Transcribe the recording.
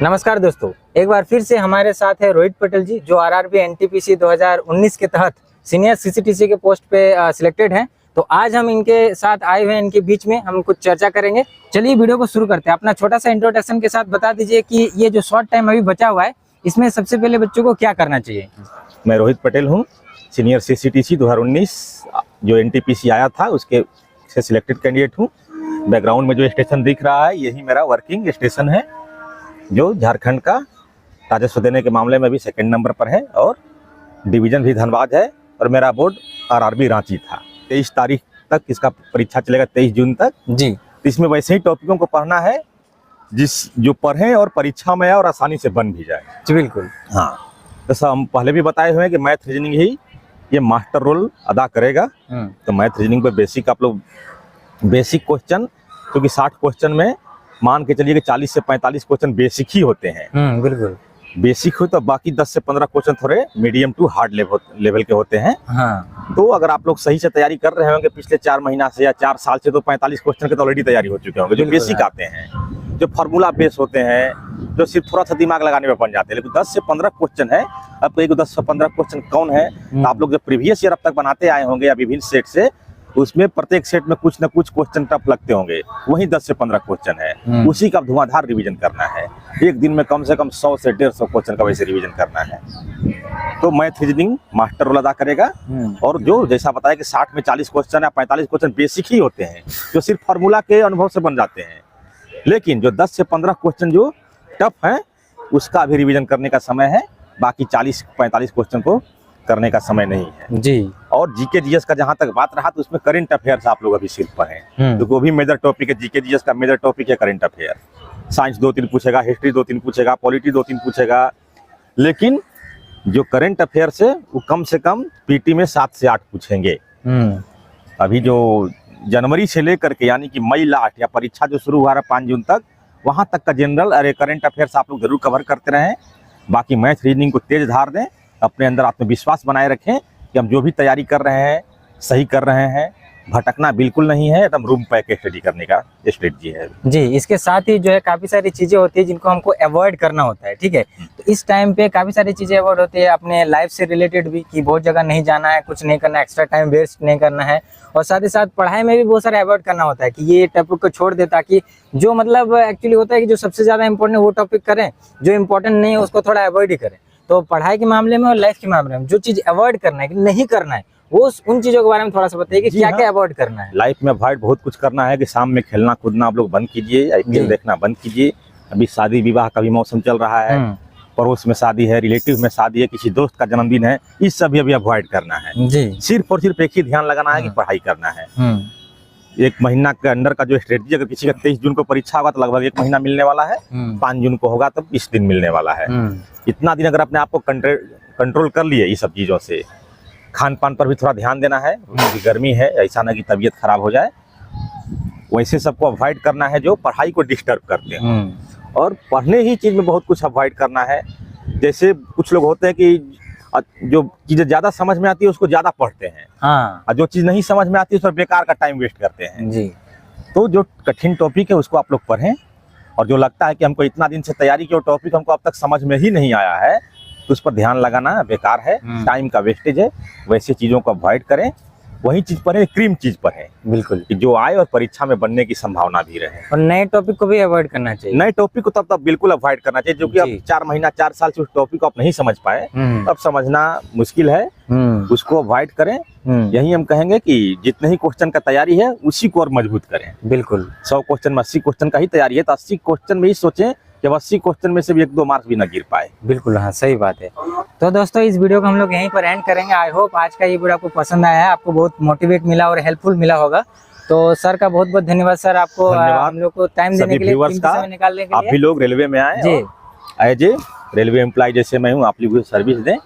नमस्कार दोस्तों, एक बार फिर से हमारे साथ है रोहित पटेल जी, जो आरआरबी एनटीपीसी 2019 के तहत सीनियर सीसीटीसी के पोस्ट पे सिलेक्टेड हैं। तो आज हम इनके साथ आए हुए हैं, इनके बीच में हम कुछ चर्चा करेंगे। चलिए वीडियो को शुरू करते हैं। अपना छोटा सा इंट्रोडक्शन के साथ बता दीजिए कि ये जो शॉर्ट टाइम अभी बचा हुआ है, इसमें सबसे पहले बच्चों को क्या करना चाहिए। मैं रोहित पटेल हूँ, सीनियर सीसीटीसी 2019 जो एनटीपीसी आया था उसके से सिलेक्टेड कैंडिडेट हूँ। बैकग्राउंड में जो स्टेशन दिख रहा है यही मेरा वर्किंग स्टेशन है, जो झारखंड का राजस्व देने के मामले में भी सेकंड नंबर पर है और डिवीजन भी धनबाद है। और मेरा बोर्ड आरआरबी रांची था। 23 तारीख तक इसका परीक्षा चलेगा, 23 जून तक जी। तो इसमें वैसे ही टॉपिकों को पढ़ना है जो पढ़ें और परीक्षा में आए और आसानी से बन भी जाए जी। बिल्कुल, हाँ। जैसा हम पहले भी बताए हुए हैं कि मैथ रीजनिंग ही ये मास्टर रोल अदा करेगा। तो मैथ रीजनिंग पे बेसिक आप लोग बेसिक क्वेश्चन, क्योंकि 60 क्वेश्चन में मान के चलिए कि 40 से 45 क्वेश्चन बेसिक ही होते हैं। बिल्कुल बेसिक हो तो बाकी 10 से 15 क्वेश्चन थोड़े मीडियम टू हार्ड लेवल के होते हैं। हाँ। तो अगर आप लोग सही से तैयारी कर रहे होंगे पिछले 4 महीना से या 4 साल से, तो 45 क्वेश्चन की तो ऑलरेडी तैयारी हो चुके होंगे। जो बेसिक आते हैं, जो फार्मूला बेस होते हैं, जो सिर्फ थोड़ा सा दिमाग लगाने में बन जाते हैं। लेकिन 10 से 15 क्वेश्चन है। अब एक 10 से 15 क्वेश्चन कौन है, तो आप लोग जो प्रीवियस ईयर अब तक बनाते आए होंगे या विभिन्न सेट से, उसमें प्रत्येक सेट में कुछ न कुछ क्वेश्चन टफ लगते होंगे। वही 10 से 15 क्वेश्चन है, उसी का धुआंधार रिवीजन करना है। एक दिन में कम से कम 100 से 150 क्वेश्चन का वैसे रिवीजन करना है। तो मैथ रीजनिंग मास्टर रोल अदा करेगा। और जो जैसा बताया कि 60 में 40 क्वेश्चन या 45 क्वेश्चन बेसिक ही होते हैं, जो सिर्फ फार्मूला के अनुभव से बन जाते हैं। लेकिन जो 10 से 15 क्वेश्चन जो टफ है, उसका भी रिवीजन करने का समय है। बाकी 40-45 क्वेश्चन को करने का समय नहीं है जी। और जीके जीएस का जहां तक बात रहा, तो उसमें करंट अफेयर्स आप लोग अभी सिर्फ पढ़ें, तो वो भी मेजर टॉपिक है। जीके जीएस का मेजर टॉपिक है करंट अफेयर। साइंस 2-3 पूछेगा, हिस्ट्री 2-3 पूछेगा, पॉलिटी 2-3 पूछेगा। लेकिन जो करंट अफेयर्स है वो कम से कम पीटी में 7 से 8 पूछेंगे। अभी जो जनवरी से लेकर के यानी कि मई लास्ट या परीक्षा जो शुरू हुआ है 5 जून तक, वहां तक का जनरल करंट अफेयर्स आप लोग जरूर कवर करते रहें। बाकी मैथ रीजनिंग को तेज धार दें, अपने अंदर आत्मविश्वास बनाए रखें कि हम जो भी तैयारी कर रहे हैं सही कर रहे हैं। भटकना बिल्कुल नहीं है, एकदम रूम पैक स्टडी करने का स्ट्रेटजी है जी। इसके साथ ही जो है काफी सारी चीजें होती है जिनको हमको अवॉइड करना होता है, ठीक है। तो इस टाइम पे काफी सारी चीजें अवॉइड होती है, अपने लाइफ से रिलेटेड भी, कि बहुत जगह नहीं जाना है, कुछ नहीं करना, एक्स्ट्रा टाइम वेस्ट नहीं करना है। और साथ ही साथ पढ़ाई में भी बहुत सारा अवॉइड करना होता है कि ये टॉपिक को छोड़ दे, ताकि जो मतलब एक्चुअली होता है कि जो सबसे ज्यादा इंपॉर्टेंट है वो टॉपिक करें, जो इंपॉर्टेंट नहीं है उसको थोड़ा अवॉइड ही करें। तो पढ़ाई के मामले में और लाइफ के मामले में जो चीज अवॉइड करना है कि नहीं करना है, वो उन चीजों के बारे में थोड़ा सा बताइए कि क्या क्या अवॉइड करना है। लाइफ में अवॉइड बहुत कुछ करना है कि शाम में खेलना कूदना आप लोग बंद कीजिए, आईपीएल देखना बंद कीजिए। अभी शादी विवाह का भी मौसम चल रहा है, पड़ोस में शादी है, रिलेटिव में शादी है, किसी दोस्त का जन्मदिन है, इस सब अभी अवॉइड करना है जी। सिर्फ और सिर्फ एक ही ध्यान लगाना है कि पढ़ाई करना है। 1 महीना के अंदर का जो स्ट्रेटजी, अगर किसी का 23 जून को परीक्षा होगा तो लगभग 1 महीना मिलने वाला है। 5 जून को होगा तो 20 दिन मिलने वाला है। इतना दिन अगर अपने आप को कंट्रोल कर लिए इस सब चीजों से, खान पान पर भी थोड़ा ध्यान देना है, गर्मी है, ऐसा ना कि तबीयत खराब हो जाए। वैसे सबको अवॉइड करना है जो पढ़ाई को डिस्टर्ब करते हैं। और पढ़ने ही चीज में बहुत कुछ अवॉइड करना है। जैसे कुछ लोग होते हैं कि जो चीजें ज्यादा समझ में आती है उसको ज्यादा पढ़ते हैं, और जो चीज नहीं समझ में आती है उस पर बेकार का टाइम वेस्ट करते हैं जी। तो जो कठिन टॉपिक है उसको आप लोग पढ़ें, और जो लगता है कि हमको इतना दिन से तैयारी की और टॉपिक हमको अब तक समझ में ही नहीं आया है, तो उस पर ध्यान लगाना बेकार है, टाइम का वेस्टेज है। वैसे चीजों को अवॉइड करें, वही चीज पढ़ें, क्रीम चीज पढ़ें बिल्कुल, कि जो आए और परीक्षा में बनने की संभावना भी रहे। और नए टॉपिक को भी अवॉइड करना चाहिए। नए टॉपिक को तब बिल्कुल अवॉइड करना चाहिए, जो कि अब 4 महीना 4 साल से उस टॉपिक को आप नहीं समझ पाए, अब समझना मुश्किल है, उसको अवॉइड करें। यही हम कहेंगे कि जितने ही क्वेश्चन का तैयारी है उसी को और मजबूत करें। बिल्कुल 100 क्वेश्चन में 80 क्वेश्चन का ही तैयारी है, तो 80 क्वेश्चन में ही सोचें कि 80 क्वेश्चन में से भी 1-2 मार्क्स भी ना गिर पाए। बिल्कुल, हाँ सही बात है। तो दोस्तों इस वीडियो को हम लोग यहीं पर एंड करेंगे। आई होप आज का ये वीडियो आपको पसंद आया है, आपको बहुत मोटिवेट मिला और हेल्पफुल मिला होगा। तो सर का बहुत बहुत धन्यवाद सर, आपको हम लोग को टाइम देने के लिए, समय निकालने के लिए। आप भी लोग रेलवे में आए, एज ए रेलवे एम्प्लॉय जैसे मैं हूँ, आप लोग सर्विस दें।